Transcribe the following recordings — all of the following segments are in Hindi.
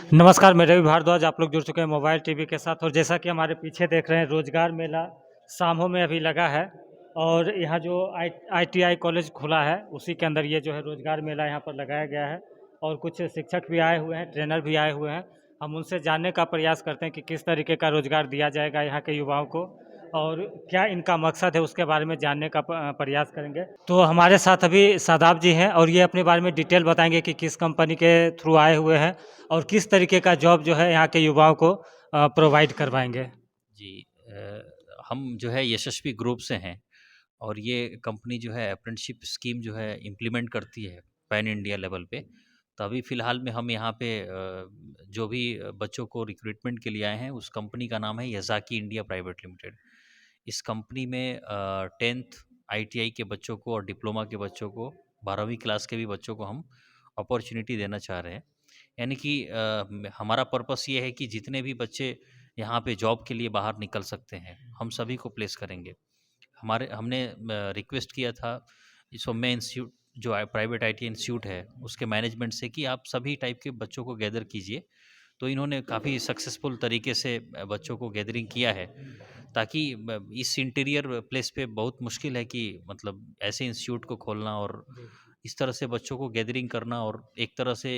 नमस्कार, मैं रवि भारद्वाज। आप लोग जुड़ चुके हैं मोबाइल टीवी के साथ और जैसा कि हमारे पीछे देख रहे हैं, रोजगार मेला सामहो में अभी लगा है और यहाँ जो आईटीआई कॉलेज खुला है, उसी के अंदर ये जो है रोजगार मेला यहाँ पर लगाया गया है और कुछ शिक्षक भी आए हुए हैं, ट्रेनर भी आए हुए हैं। हम उनसे जानने का प्रयास करते हैं कि किस तरीके का रोजगार दिया जाएगा यहाँ के युवाओं को और क्या इनका मकसद है, उसके बारे में जानने का प्रयास करेंगे। तो हमारे साथ अभी शादाब जी हैं और ये अपने बारे में डिटेल बताएंगे कि किस कंपनी के थ्रू आए हुए हैं और किस तरीके का जॉब जो है यहाँ के युवाओं को प्रोवाइड करवाएंगे। जी हम जो है यशस्वी ग्रुप से हैं और ये कंपनी जो है अप्रेंटिसशिप स्कीम जो है इम्प्लीमेंट करती है पैन इंडिया लेवल पे। तो अभी फ़िलहाल में हम यहाँ पे जो भी बच्चों को रिक्रूटमेंट के लिए आए हैं उस कंपनी का नाम है याज़ाकी इंडिया प्राइवेट लिमिटेड। इस कंपनी में 10th आईटीआई के बच्चों को और डिप्लोमा के बच्चों को 12वीं क्लास के भी बच्चों को हम अपॉर्चुनिटी देना चाह रहे हैं। यानी कि हमारा पर्पस ये है कि जितने भी बच्चे यहाँ पे जॉब के लिए बाहर निकल सकते हैं हम सभी को प्लेस करेंगे। हमने रिक्वेस्ट किया था सौम्या इंस्टीट्यूट जो प्राइवेट आईटी इंस्टीट्यूट है उसके मैनेजमेंट से कि आप सभी टाइप के बच्चों को गैदर कीजिए। तो इन्होंने काफ़ी सक्सेसफुल तरीके से बच्चों को गैदरिंग किया है ताकि इस इंटीरियर प्लेस पे बहुत मुश्किल है कि मतलब ऐसे इंस्टीट्यूट को खोलना और इस तरह से बच्चों को गैदरिंग करना और एक तरह से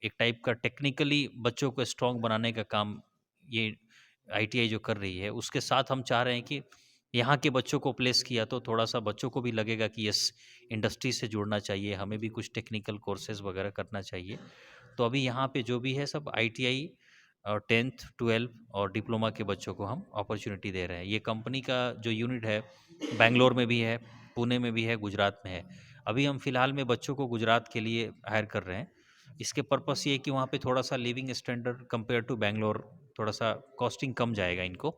एक टाइप का टेक्निकली बच्चों को स्ट्रॉन्ग बनाने का काम ये आईटीआई जो कर रही है। उसके साथ हम चाह रहे हैं कि यहाँ के बच्चों को प्लेस किया तो थोड़ा सा बच्चों को भी लगेगा कि यस इंडस्ट्री से जुड़ना चाहिए, हमें भी कुछ टेक्निकल कोर्सेज वगैरह करना चाहिए। तो अभी यहाँ पे जो भी है सब आईटीआई और 10th 12 और डिप्लोमा के बच्चों को हम अपॉर्चुनिटी दे रहे हैं। ये कंपनी का जो यूनिट है बेंगलोर में भी है, पुणे में भी है, गुजरात में है। अभी हम फ़िलहाल में बच्चों को गुजरात के लिए हायर कर रहे हैं। इसके पर्पस ये है कि वहाँ पे थोड़ा सा living standard compare to Bangalore थोड़ा सा कॉस्टिंग कम जाएगा इनको,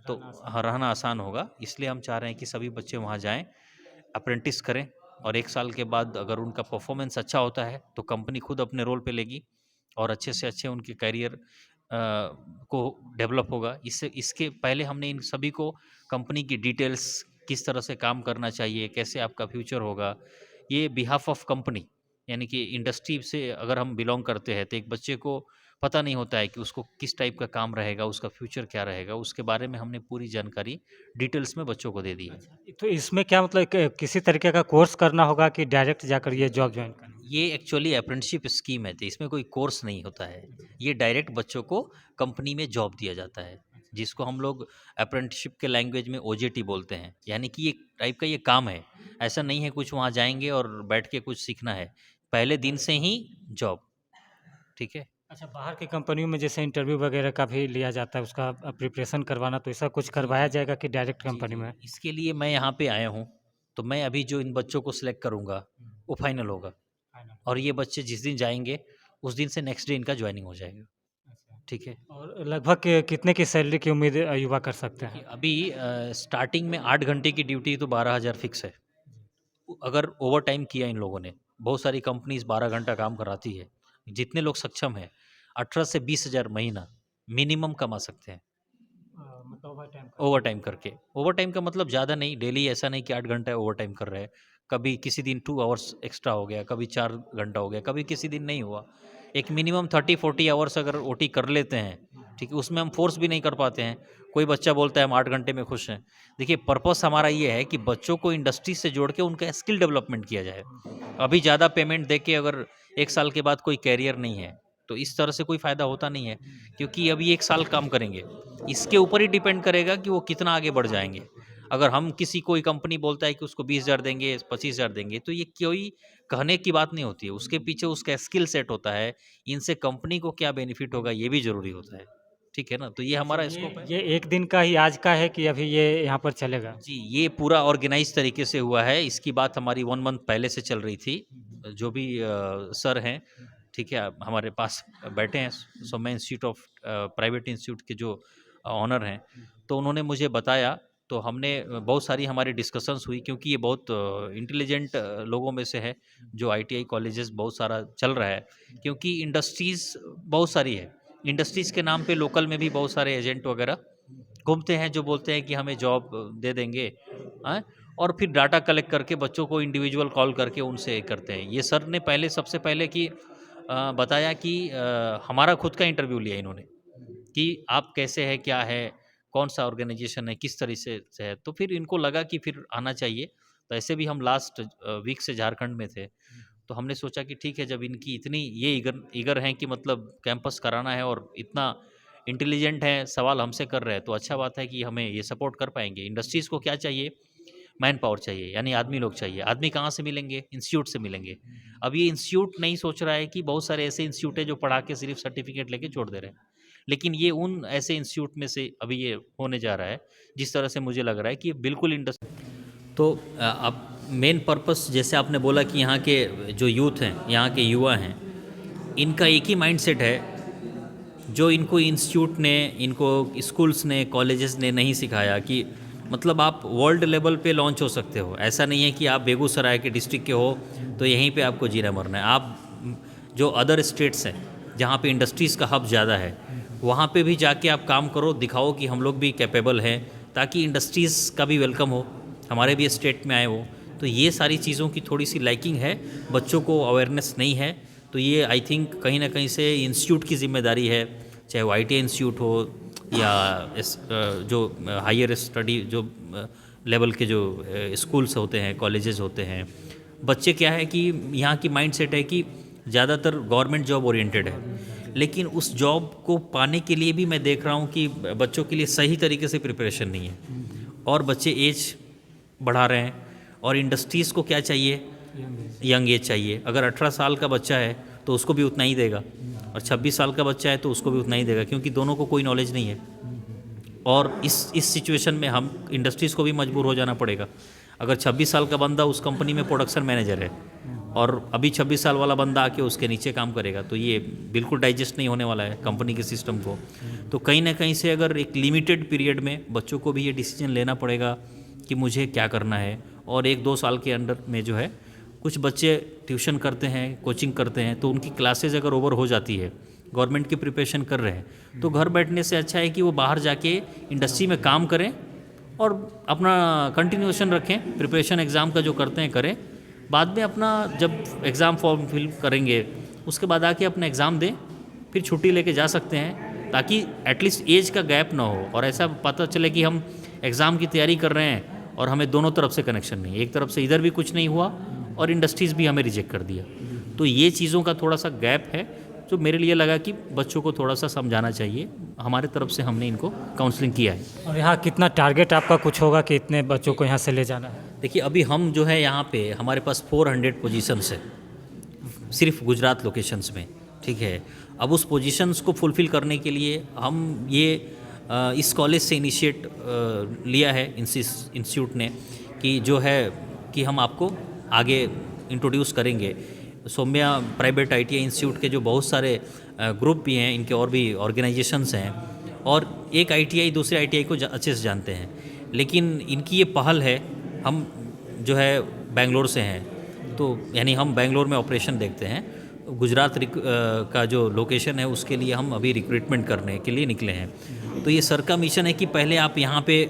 तो हाँ रहना आसान होगा। इसलिए हम चाह रहे हैं कि सभी बच्चे वहाँ जाएं, अप्रेंटिस करें और 1 साल के बाद अगर उनका परफॉर्मेंस अच्छा होता है तो कंपनी खुद अपने रोल पे लेगी और अच्छे से अच्छे उनके करियर को डेवलप होगा। इससे इसके पहले हमने इन सभी को कंपनी की डिटेल्स, किस तरह से काम करना चाहिए, कैसे आपका फ्यूचर होगा, ये बिहाफ ऑफ कंपनी यानी कि इंडस्ट्री से अगर हम बिलोंग करते हैं तो एक बच्चे को पता नहीं होता है कि उसको किस टाइप का काम रहेगा, उसका फ्यूचर क्या रहेगा, उसके बारे में हमने पूरी जानकारी डिटेल्स में बच्चों को दे दी है। तो इसमें क्या मतलब किसी तरीके का कोर्स करना होगा कि डायरेक्ट जाकर ये जॉब ज्वाइन करना ये एक्चुअली अप्रेंटिसशिप स्कीम है तो इसमें कोई कोर्स नहीं होता है। ये डायरेक्ट बच्चों को कंपनी में जॉब दिया जाता है जिसको हम लोग अप्रेंटिसशिप के लैंग्वेज में ओजेटी बोलते हैं। यानी कि एक टाइप का ये काम है, ऐसा नहीं है कुछ वहाँ जाएंगे और बैठ के कुछ सीखना है, पहले दिन से ही जॉब। ठीक है। अच्छा, बाहर की कंपनियों में जैसे इंटरव्यू वगैरह का भी लिया जाता है, उसका प्रिपरेशन करवाना, तो ऐसा कुछ जी करवाया जी जाएगा कि डायरेक्ट जी कंपनी जी में? इसके लिए मैं यहाँ पे आया हूँ। तो मैं अभी जो इन बच्चों को सिलेक्ट करूँगा वो फाइनल होगा और ये बच्चे जिस दिन जाएंगे उस दिन से नेक्स्ट डे इनका ज्वाइनिंग हो जाएगा। ठीक है। और लगभग कितने की सैलरी की उम्मीद युवा कर सकते देखिए हैं? अभी स्टार्टिंग में 8 घंटे की ड्यूटी तो 12,000 फिक्स है। अगर ओवर टाइम किया इन लोगों ने, बहुत सारी कंपनीज 12 घंटा काम कराती है, जितने लोग सक्षम हैं 18 से 20 हज़ार महीना मिनिमम कमा सकते हैं मतलब ओवर टाइम ओवर टाइम करके। ओवर टाइम का मतलब ज़्यादा नहीं, डेली ऐसा नहीं कि 8 घंटा ओवर टाइम कर रहे हैं। कभी किसी दिन 2 आवर्स एक्स्ट्रा हो गया, कभी 4 घंटा हो गया, कभी किसी दिन नहीं हुआ। एक मिनिमम 30-40 आवर्स अगर ओटी कर लेते हैं, ठीक है, उसमें हम फोर्स भी नहीं कर पाते हैं। कोई बच्चा बोलता है हम 8 घंटे में खुश हैं। देखिए पर्पस हमारा ये है कि बच्चों को इंडस्ट्री से जोड़ के उनका स्किल डेवलपमेंट किया जाए। अभी ज़्यादा पेमेंट दे के अगर 1 साल के बाद कोई कैरियर नहीं है तो इस तरह से कोई फ़ायदा होता नहीं है, क्योंकि अभी 1 साल काम करेंगे, इसके ऊपर ही डिपेंड करेगा कि वो कितना आगे बढ़ जाएंगे। अगर हम किसी कोई कंपनी बोलता है कि उसको 20,000 देंगे, 25,000 देंगे, तो ये कोई कहने की बात नहीं होती है, उसके पीछे उसका स्किल सेट होता है। इनसे कंपनी को क्या बेनिफिट होगा ये भी ज़रूरी होता है। ठीक है ना, तो ये अच्छा, हमारा ये स्कोप है। ये एक दिन का ही आज का है कि अभी ये यहाँ पर चलेगा? जी, ये पूरा ऑर्गेनाइज तरीके से हुआ है। इसकी बात हमारी 1 मंथ पहले से चल रही थी। जो भी सर हैं, ठीक है, हमारे पास बैठे हैं, Saumya institute of private institute के जो ऑनर हैं, तो उन्होंने मुझे बताया। तो हमने बहुत सारी हमारी डिस्कशंस हुई, क्योंकि ये बहुत इंटेलिजेंट लोगों में से है जो आईटीआई कॉलेजेस बहुत सारा चल रहा है, क्योंकि इंडस्ट्रीज़ बहुत सारी है। इंडस्ट्रीज़ के नाम पे लोकल में भी बहुत सारे एजेंट वगैरह घूमते हैं जो बोलते हैं कि हमें जॉब दे देंगे, हैं? और फिर डाटा कलेक्ट करके बच्चों को इंडिविजुअल कॉल करके उनसे करते हैं। ये सर ने पहले सबसे पहले कि बताया कि हमारा खुद का इंटरव्यू लिया इन्होंने कि आप कैसे हैं, क्या है, कौन-सा ऑर्गेनाइज़ेशन है, किस तरह से है। तो फिर इनको लगा कि फिर आना चाहिए। तो ऐसे भी हम लास्ट वीक से झारखंड में थे। तो हमने सोचा कि ठीक है, जब इनकी इतनी ये ईगर ईगर हैं कि मतलब कैंपस कराना है और इतना इंटेलिजेंट हैं, सवाल हमसे कर रहे हैं, तो अच्छा बात है कि हमें ये सपोर्ट कर पाएँगे। इंडस्ट्रीज़ को क्या चाहिए? मैन पावर चाहिए, यानी आदमी लोग चाहिए। आदमी कहाँ से मिलेंगे? इंस्टीट्यूट से मिलेंगे। अब ये इंस्टीट्यूट नहीं सोच रहा है कि बहुत सारे ऐसे इंस्टीट्यूट हैं जो पढ़ा के सिर्फ़ सर्टिफ़िकेट लेके छोड़ दे रहे हैं। लेकिन ये उन ऐसे इंस्टीट्यूट में से अभी ये होने जा रहा है, जिस तरह से मुझे लग रहा है कि ये बिल्कुल तो अब मेन पर्पस जैसे आपने बोला कि यहाँ के जो यूथ हैं, यहाँ के युवा हैं, इनका एक ही माइंडसेट है जो इनको इंस्टीट्यूट ने, इनको स्कूल्स ने, कॉलेजेस ने नहीं सिखाया कि मतलब आप वर्ल्ड लेवल पे लॉन्च हो सकते हो। ऐसा नहीं है कि आप बेगूसराय के डिस्ट्रिक्ट के हो तो यहीं पे आपको जीना मरना है। आप जो अदर स्टेट्स हैं जहाँ पे इंडस्ट्रीज़ का हब ज़्यादा है, वहाँ पे भी जाके आप काम करो, दिखाओ कि हम लोग भी कैपेबल हैं, ताकि इंडस्ट्रीज़ का भी वेलकम हो, हमारे भी स्टेट में आए वो। तो ये सारी चीज़ों की थोड़ी सी लाइकिंग है, बच्चों को अवेयरनेस नहीं है। तो ये आई थिंक कहीं ना कहीं से इंस्टीट्यूट की जिम्मेदारी है, चाहे वो ITI इंस्टीट्यूट हो या जो हायर स्टडी जो लेवल के जो स्कूल्स होते हैं, कॉलेजेस होते हैं। बच्चे क्या है कि यहाँ की माइंडसेट है कि ज़्यादातर गवर्नमेंट जॉब ओरिएंटेड है, लेकिन उस जॉब को पाने के लिए भी मैं देख रहा हूँ कि बच्चों के लिए सही तरीके से प्रिपरेशन नहीं है, और बच्चे एज बढ़ा रहे हैं। और इंडस्ट्रीज़ को क्या चाहिए? यंग एज चाहिए। अगर 18 साल का बच्चा है तो उसको भी उतना ही देगा, और 26 साल का बच्चा है तो उसको भी उतना ही देगा, क्योंकि दोनों को कोई नॉलेज नहीं है। और इस सिचुएशन में हम इंडस्ट्रीज़ को भी मजबूर हो जाना पड़ेगा। अगर 26 साल का बंदा उस कंपनी में प्रोडक्शन मैनेजर है और अभी 26 साल वाला बंदा आके उसके नीचे काम करेगा, तो ये बिल्कुल डाइजेस्ट नहीं होने वाला है कंपनी के सिस्टम को। तो कहीं ना कहीं से अगर एक लिमिटेड पीरियड में बच्चों को भी ये डिसीजन लेना पड़ेगा कि मुझे क्या करना है। और 1-2 साल के अंदर में जो है, कुछ बच्चे ट्यूशन करते हैं, कोचिंग करते हैं, तो उनकी क्लासेज अगर ओवर हो जाती है, गवर्नमेंट की प्रिपरेशन कर रहे हैं, तो घर बैठने से अच्छा है कि वो बाहर जाके इंडस्ट्री में काम करें और अपना कंटिन्यूएशन रखें। प्रिपरेशन एग्ज़ाम का जो करते हैं करें, बाद में अपना जब एग्ज़ाम फॉर्म फिल करेंगे उसके बाद आके अपना एग्ज़ाम दें, फिर छुट्टी लेके जा सकते हैं, ताकि एटलीस्ट एज का गैप ना हो और ऐसा पता चले कि हम एग्ज़ाम की तैयारी कर रहे हैं और हमें दोनों तरफ से कनेक्शन नहीं, एक तरफ से इधर भी कुछ नहीं हुआ और इंडस्ट्रीज़ भी हमें रिजेक्ट कर दिया। तो ये चीज़ों का थोड़ा सा गैप है, जो मेरे लिए लगा कि बच्चों को थोड़ा सा समझाना चाहिए। हमारे तरफ से हमने इनको काउंसलिंग किया है। और यहाँ कितना टारगेट आपका कुछ होगा कि इतने बच्चों को यहाँ से ले जाना है? देखिए, अभी हम जो है यहाँ पे हमारे पास 400 पोजीशंस है सिर्फ गुजरात लोकेशंस में, ठीक है। अब उस पोजीशंस को फुलफ़िल करने के लिए हम ये इस कॉलेज से इनिशिएट लिया है इंस्टीट्यूट ने, कि जो है कि हम आपको आगे इंट्रोड्यूस करेंगे। सौम्या प्राइवेट ITI इंस्टीट्यूट के जो बहुत सारे ग्रुप भी हैं, इनके और भी ऑर्गेनाइजेशंस हैं, और एक ITI दूसरे ITI को अच्छे से जानते हैं। लेकिन इनकी ये पहल है, हम जो है बेंगलोर से हैं, तो यानी हम बेंगलोर में ऑपरेशन देखते हैं। गुजरात का जो लोकेशन है उसके लिए हम अभी रिक्रूटमेंट करने के लिए निकले हैं। तो ये सर का मिशन है कि पहले आप यहाँ पे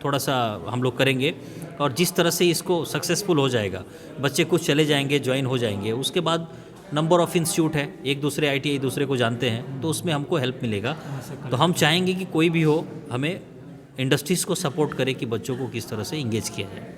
थोड़ा सा हम लोग करेंगे, और जिस तरह से इसको सक्सेसफुल हो जाएगा, बच्चे कुछ चले जाएंगे, ज्वाइन हो जाएंगे, उसके बाद नंबर ऑफ़ इंस्टीट्यूट है, एक दूसरे ITI दूसरे को जानते हैं, तो उसमें हमको हेल्प मिलेगा। तो हम चाहेंगे कि कोई भी हो, हमें इंडस्ट्रीज़ को सपोर्ट करे कि बच्चों को किस तरह से इंगेज किया जाए।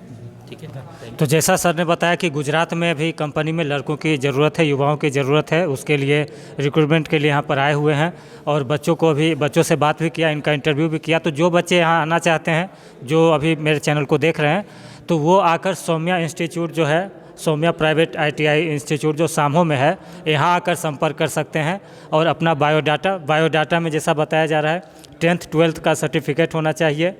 ठीक है। तो जैसा सर ने बताया कि गुजरात में भी कंपनी में लड़कों की ज़रूरत है, युवाओं की ज़रूरत है, उसके लिए रिक्रूटमेंट के लिए यहाँ पर आए हुए हैं, और बच्चों से बात भी किया, इनका इंटरव्यू भी किया। तो जो बच्चे यहाँ आना चाहते हैं, जो अभी मेरे चैनल को देख रहे हैं, तो वो आकर सौम्या इंस्टीट्यूट जो है, सौम्या प्राइवेट ITI इंस्टीट्यूट जो सामहो में है, यहाँ आकर संपर्क कर सकते हैं। और अपना बायोडाटा में जैसा बताया जा रहा है, 10th 12th का सर्टिफिकेट होना चाहिए,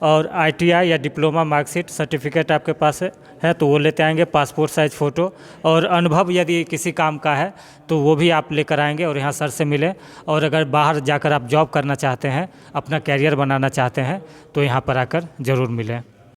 और ITI या डिप्लोमा मार्कशीट सर्टिफिकेट आपके पास है तो वो लेते आएंगे, पासपोर्ट साइज़ फ़ोटो, और अनुभव यदि किसी काम का है तो वो भी आप लेकर आएंगे और यहाँ सर से मिलें। और अगर बाहर जाकर आप जॉब करना चाहते हैं, अपना कैरियर बनाना चाहते हैं, तो यहाँ पर आकर ज़रूर मिलें।